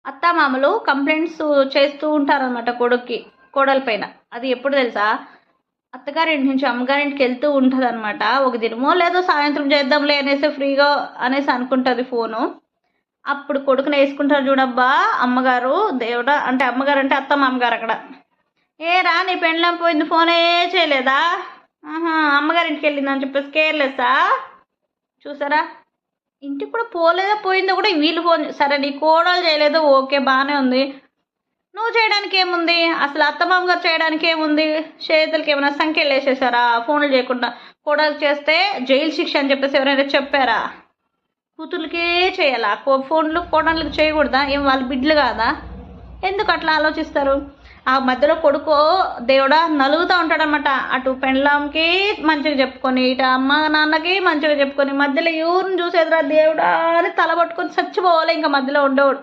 అత్తామామలు complaints చేస్తూ ఉంటారనమాట కొడుక్కి, కోడలి పైన. అది ఎప్పుడు తెలుసా? అత్తగారింటి నుంచి అమ్మగారింటికి వెళ్తూ ఉంటదనమాట. ఒక దినమో లేదో సాయంత్రం చేద్దాంలే అనేసి ఫ్రీగా అనేసి అనుకుంటది ఫోను. అప్పుడు కొడుకుని వేసుకుంటారు చూడబ్బా అమ్మగారు, దేవుడా! అంటే అమ్మగారు అంటే అత్త మామగారు అక్కడ. ఏరా నీ పెండ్లాం పోయింది, ఫోనే చేయలేదా? ఆహా, అమ్మగారింటికి వెళ్ళిందని చెప్పేసి కేర్లెస్సా? చూసారా? ఇంటికి కూడా పోలేదా, పోయిందో కూడా వీళ్ళు ఫోన్. సరే నీ కోడలు చేయలేదు, ఓకే బాగానే ఉంది. నువ్వు చేయడానికి ఏముంది? అసలు అత్తమామ గారు చేయడానికి ఏముంది? చేతులకి ఏమైనా సంఖ్యలు వేసేసారా ఫోన్లు చేయకుండా? కోడలు చేస్తే జైలు శిక్ష అని చెప్పేసి ఎవరైనా చెప్పారా? కూతుర్లకే చేయాలా ఫోన్లు, కోడళ్ళకి చేయకూడదా? ఏం వాళ్ళు బిడ్డలు కాదా? ఎందుకు అట్లా ఆలోచిస్తారు? ఆ మధ్యలో కొడుకు దేవుడా నలుగుతూ ఉంటాడనమాట. అటు పెండ్లాంకి మంచిగా చెప్పుకొని, ఇటు అమ్మ నాన్నకి మంచిగా చెప్పుకొని, మధ్యలో ఎవరిని చూసేదిరా దేవుడా అని తల పట్టుకొని చచ్చిపోవాలి ఇంకా మధ్యలో ఉండేవాడు.